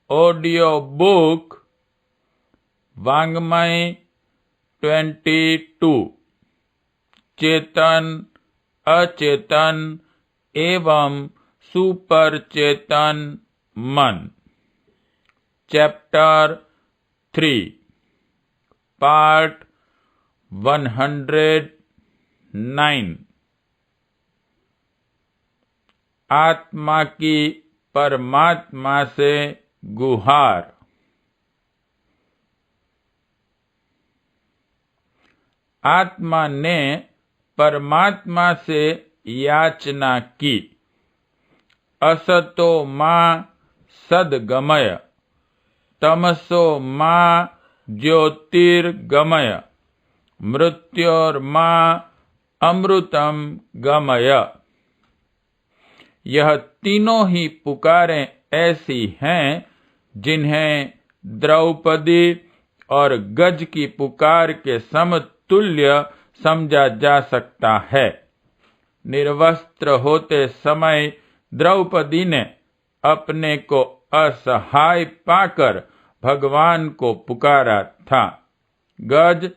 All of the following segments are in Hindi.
ऑडियो बुक वाङ्मय 22 चेतन, अचेतन एवं सुपर चेतन मन, चैप्टर 3 पार्ट 109। आत्मा की परमात्मा से गुहार। आत्मा ने परमात्मा से याचना की, असतो मां सद्गमय, तमसो मां ज्योतिर्गमय, मृत्योर्मां अमृतम गमय। यह तीनों ही पुकारें ऐसी हैं जिन्हें द्रौपदी और गज की पुकार के समतुल्य समझा जा सकता है। निर्वस्त्र होते समय द्रौपदी ने अपने को असहाय पाकर भगवान को पुकारा था। गज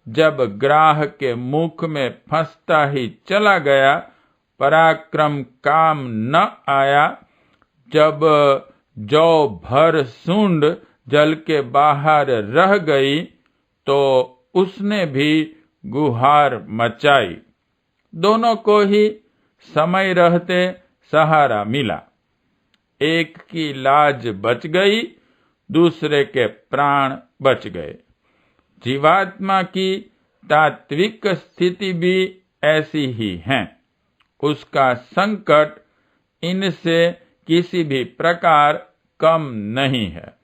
जब ग्राह के मुख में फंसता ही चला गया, पराक्रम काम न आया। जब जौ भर सूंड जल के बाहर रह गई तो उसने भी गुहार मचाई। दोनों को ही समय रहते सहारा मिला। एक की लाज बच गई, दूसरे के प्राण बच गए। जीवात्मा की तात्विक स्थिति भी ऐसी ही है। उसका संकट इनसे किसी भी प्रकार कम नहीं है।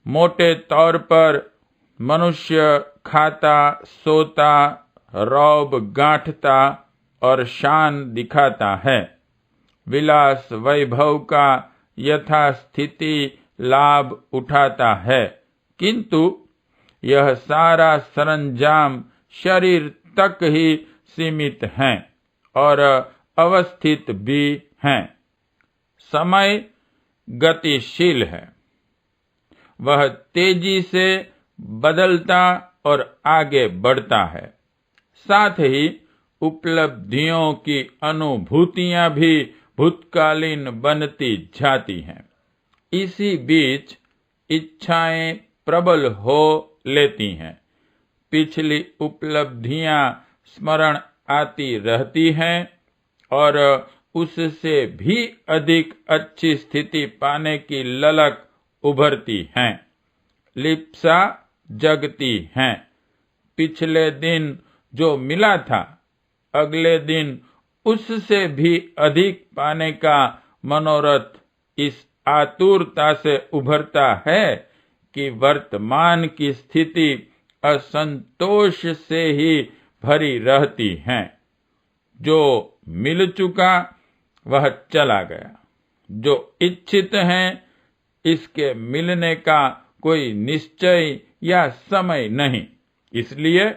मोटे तौर पर मनुष्य खाता, सोता, रौब गांठता और शान दिखाता है। विलास वैभव का यथास्थिति लाभ उठाता है, किंतु यह सारा सरंजाम शरीर तक ही सीमित हैं और अवस्थित भी हैं। समय गतिशील है, वह तेजी से बदलता और आगे बढ़ता है। साथ ही उपलब्धियों की अनुभूतियां भी भूतकालीन बनती जाती हैं। इसी बीच इच्छाएं प्रबल हो लेती हैं। पिछली उपलब्धियां स्मरण आती रहती हैं और उससे भी अधिक अच्छी स्थिति पाने की ललक उभरती हैं। लिप्सा जगती हैं। पिछले दिन जो मिला था, अगले दिन उससे भी अधिक पाने का मनोरथ इस आतुरता से उभरता है कि वर्तमान की स्थिति असंतोष से ही भरी रहती है। जो मिल चुका वह चला गया। जो इच्छित है इसके मिलने का कोई निश्चय या समय नहीं। इसलिए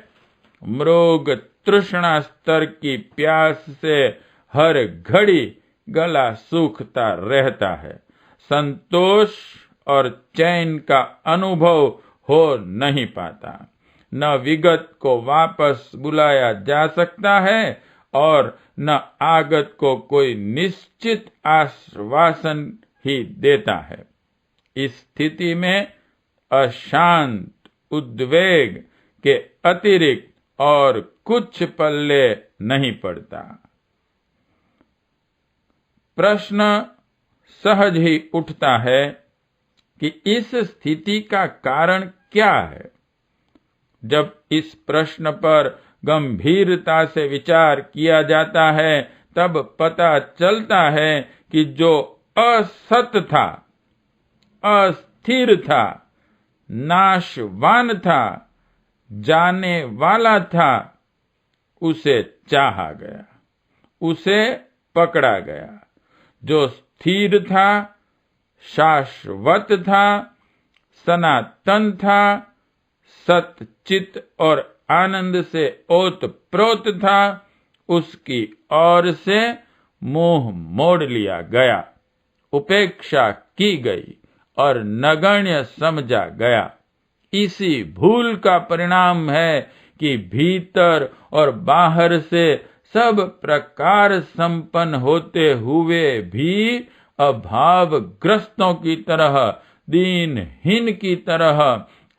मृग तृष्णा स्तर की प्यास से हर घड़ी गला सूखता रहता है। संतोष और चैन का अनुभव हो नहीं पाता। न विगत को वापस बुलाया जा सकता है और न आगत को कोई निश्चित आश्वासन ही देता है। इस स्थिति में अशांत उद्वेग के अतिरिक्त और कुछ पल्ले नहीं पड़ता। प्रश्न सहज ही उठता है कि इस स्थिति का कारण क्या है। जब इस प्रश्न पर गंभीरता से विचार किया जाता है तब पता चलता है कि जो असत था, अस्थिर था, नाशवान था, जाने वाला था, उसे चाहा गया, उसे पकड़ा गया। जो स्थिर था, शाश्वत था, सनातन था, सतचित और आनंद से ओतप्रोत था, उसकी ओर से मोह मोड़ लिया गया, उपेक्षा की गई और नगण्य समझा गया। इसी भूल का परिणाम है कि भीतर और बाहर से सब प्रकार संपन्न होते हुए भी अभावग्रस्तों की तरह, दीनहीन की तरह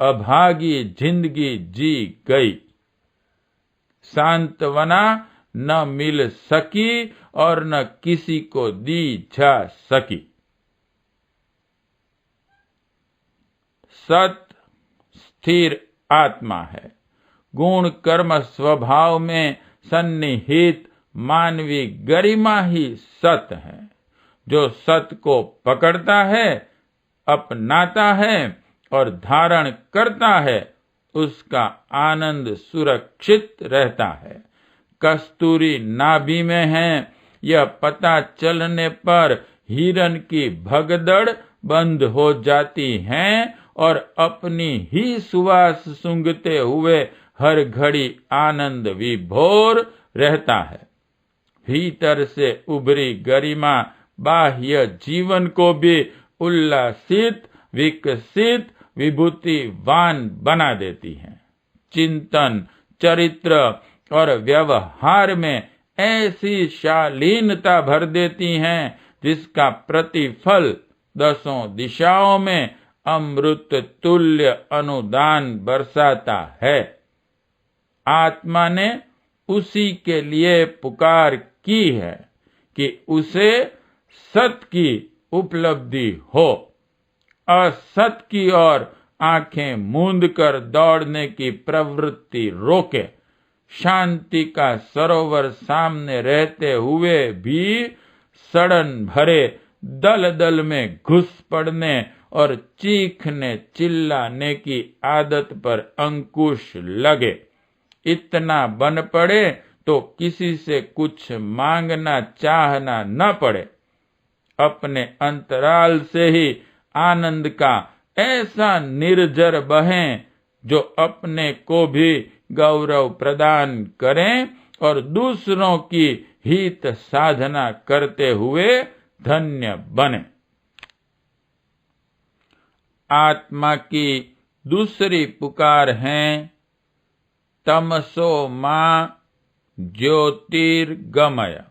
अभागी जिंदगी जी गई। सांत्वना न मिल सकी और न किसी को दी जा सकी। सत स्थिर आत्मा है। गुण कर्म स्वभाव में सन्निहित मानवीय गरिमा ही सत है। जो सत को पकड़ता है, अपनाता है और धारण करता है, उसका आनंद सुरक्षित रहता है। कस्तूरी नाभि में है, यह पता चलने पर हिरन की भगदड़ बंद हो जाती है और अपनी ही सुवास सूंघते हुए हर घड़ी आनंद विभोर रहता है। भीतर से उभरी गरिमा बाह्य जीवन को भी उल्लासित, विकसित, विभूतिवान बना देती है। चिंतन, चरित्र और व्यवहार में ऐसी शालीनता भर देती हैं जिसका प्रतिफल दसों दिशाओं में अमृत तुल्य अनुदान बरसाता है। आत्मा ने उसी के लिए पुकार की है कि उसे सत की उपलब्धि हो। असत की ओर आंखें मूंद कर दौड़ने की प्रवृत्ति रोके। शांति का सरोवर सामने रहते हुए भी सड़न भरे दल दल में घुस पड़ने और चीखने चिल्लाने की आदत पर अंकुश लगे। इतना बन पड़े तो किसी से कुछ मांगना चाहना न पड़े। अपने अंतराल से ही आनंद का ऐसा निर्झर बहें जो अपने को भी गौरव प्रदान करें और दूसरों की हित साधना करते हुए धन्य बने। आत्मा की दूसरी पुकार है तमसो मां ज्योतिर्गमय।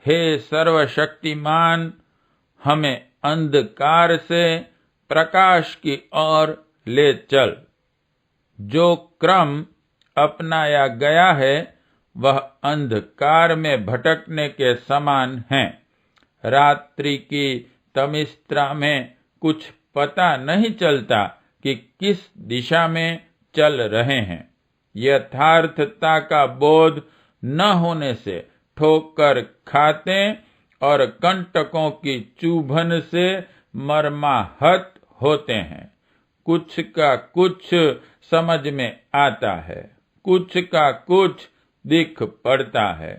हे सर्वशक्तिमान, हमें अंधकार से प्रकाश की ओर ले चल। जो क्रम अपनाया गया है वह अंधकार में भटकने के समान है। रात्रि की तमिस्त्रा में कुछ पता नहीं चलता कि किस दिशा में चल रहे हैं। यथार्थता का बोध न होने से ठोकर खाते और कंटकों की चुभन से मर्माहत होते हैं। कुछ का कुछ समझ में आता है, कुछ का कुछ दिख पड़ता है।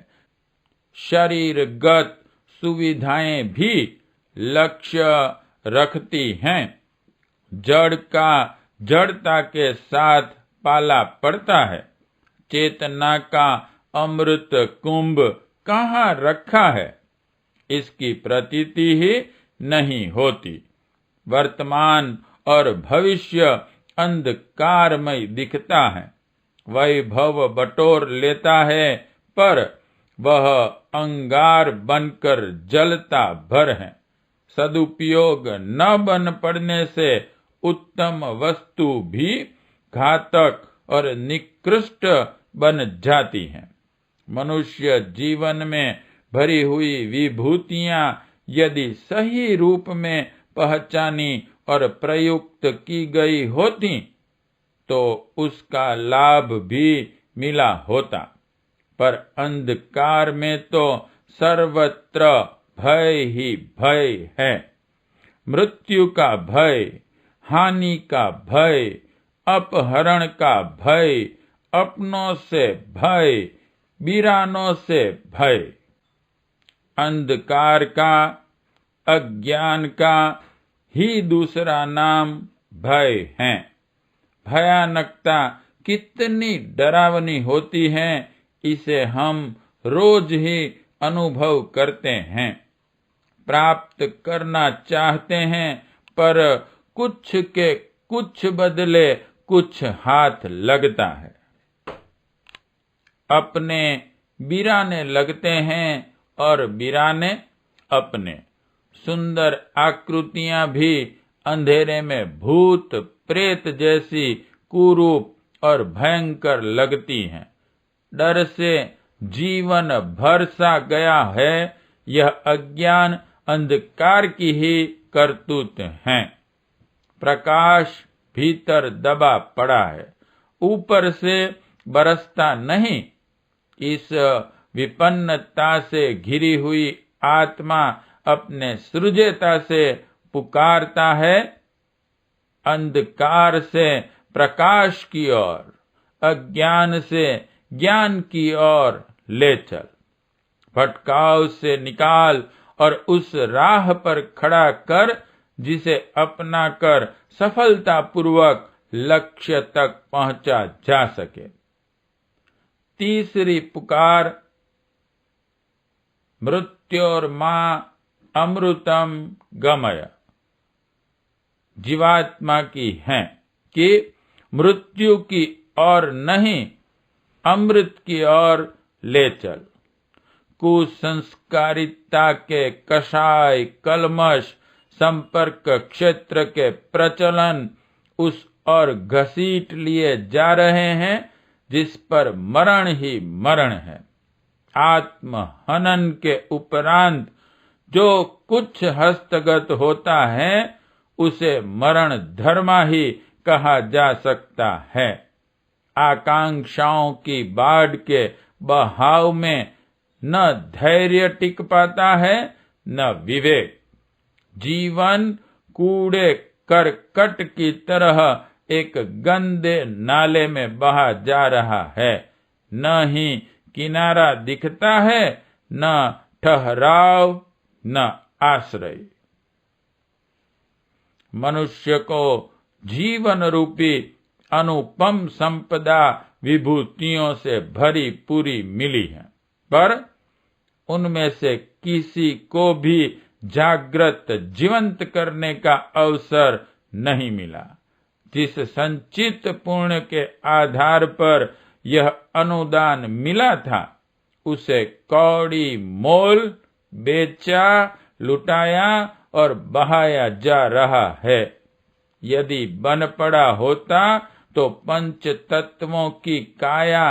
शरीरगत सुविधाएं भी लक्ष्य रखती हैं। जड़ का जड़ता के साथ पाला पड़ता है। चेतना का अमृत कुंभ कहाँ रखा है, इसकी प्रतीति ही नहीं होती। वर्तमान और भविष्य अंधकारमय दिखता है। वैभव बटोर लेता है पर वह अंगार बनकर जलता भर है। सदुपयोग न बन पड़ने से उत्तम वस्तु भी घातक और निकृष्ट बन जाती हैं। मनुष्य जीवन में भरी हुई विभूतियां यदि सही रूप में पहचानी और प्रयुक्त की गई होती तो उसका लाभ भी मिला होता। पर अंधकार में तो सर्वत्र भय ही भय है। मृत्यु का भय, हानि का भय, अपहरण का भय, अपनों से भय, वीरानों से भय। अंधकार का, अज्ञान का ही दूसरा नाम भय है। भयानकता कितनी डरावनी होती है, इसे हम रोज ही अनुभव करते हैं, प्राप्त करना चाहते हैं, पर कुछ के कुछ बदले कुछ हाथ लगता है। अपने बिराने लगते हैं और बिराने अपने। सुंदर आकृतियां भी अंधेरे में भूत प्रेत जैसी कुरूप और भयंकर लगती हैं। डर से जीवन भर सा गया है। यह अज्ञान अंधकार की ही करतूत है। प्रकाश भीतर दबा पड़ा है, ऊपर से बरसता नहीं। इस विपन्नता से घिरी हुई आत्मा अपने सृजेता से पुकारता है, अंधकार से प्रकाश की ओर, अज्ञान से ज्ञान की ओर ले चल। भटकाव से निकाल और उस राह पर खड़ा कर जिसे अपना कर सफलतापूर्वक लक्ष्य तक पहुंचा जा सके। तीसरी पुकार मृत्योर्मा अमृतम गमय जीवात्मा की है कि मृत्यु की ओर नहीं, अमृत की ओर ले चल। कुसंस्कारिता के कषाय कलमश संपर्क क्षेत्र के प्रचलन उस और घसीट लिए जा रहे हैं जिस पर मरण ही मरण है। आत्म हनन के उपरांत जो कुछ हस्तगत होता है उसे मरण धर्मा ही कहा जा सकता है। आकांक्षाओं की बाढ़ के बहाव में न धैर्य टिक पाता है न विवेक। जीवन कूड़े करकट की तरह एक गंदे नाले में बहा जा रहा है। न ही किनारा दिखता है, न ठहराव, न आश्रय। मनुष्य को जीवन रूपी अनुपम संपदा विभूतियों से भरी पूरी मिली है, पर उनमें से किसी को भी जागृत जीवंत करने का अवसर नहीं मिला। जिस संचित पुण्य के आधार पर यह अनुदान मिला था उसे कौड़ी मोल बेचा, लुटाया और बहाया जा रहा है। यदि बन पड़ा होता तो पंच तत्वों की काया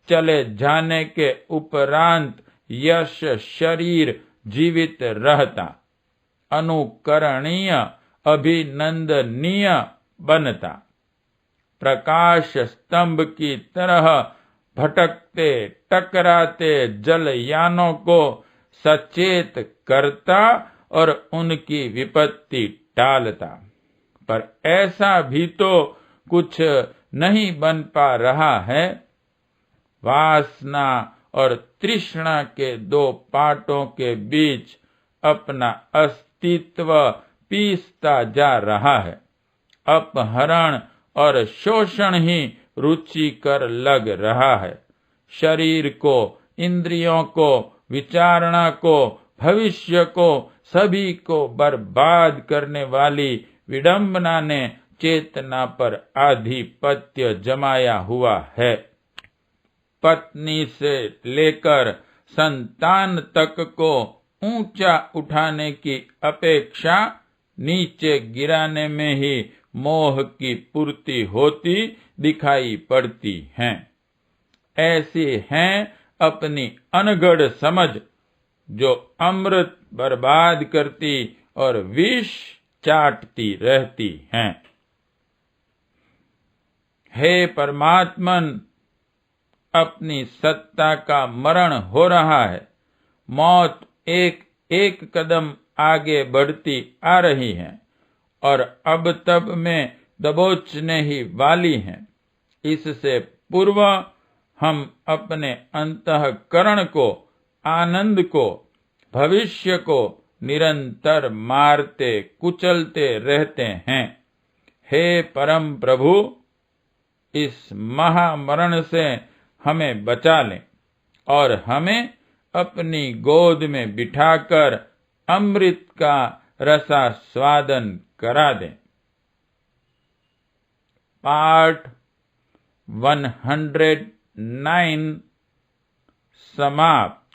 चले जाने के उपरांत यश शरीर जीवित रहता, अनुकरणीय अभिनंदनीय बनता। प्रकाश स्तंभ की तरह भटकते टकराते जलयानों को सचेत करता और उनकी विपत्ति टालता, पर ऐसा भी तो कुछ नहीं बन पा रहा है। वासना और तृष्णा के दो पाटों के बीच अपना अस्तित्व पीसता जा रहा है। अपहरण और शोषण ही रुचिकर लग रहा है। शरीर को, इंद्रियों को, विचारणा को, भविष्य को, सभी को बर्बाद करने वाली विडंबना ने चेतना पर आधिपत्य जमाया हुआ है। पत्नी से लेकर संतान तक को ऊंचा उठाने की अपेक्षा नीचे गिराने में ही मोह की पूर्ति होती दिखाई पड़ती है। ऐसी हैं अपनी अनगढ़ समझ जो अमृत बर्बाद करती और विष चाटती रहती हैं। हे परमात्मन, अपनी सत्ता का मरण हो रहा है। मौत एक एक कदम आगे बढ़ती आ रही है और अब तब में दबोचने ही वाली है। इससे पूर्व हम अपने अंतःकरण को, आनंद को, भविष्य को निरंतर मारते कुचलते रहते हैं। हे परम प्रभु, इस महामरण से हमें बचा लें और हमें अपनी गोद में बिठाकर अमृत का रसास्वादन करा दें। पाठ 109 समाप्त।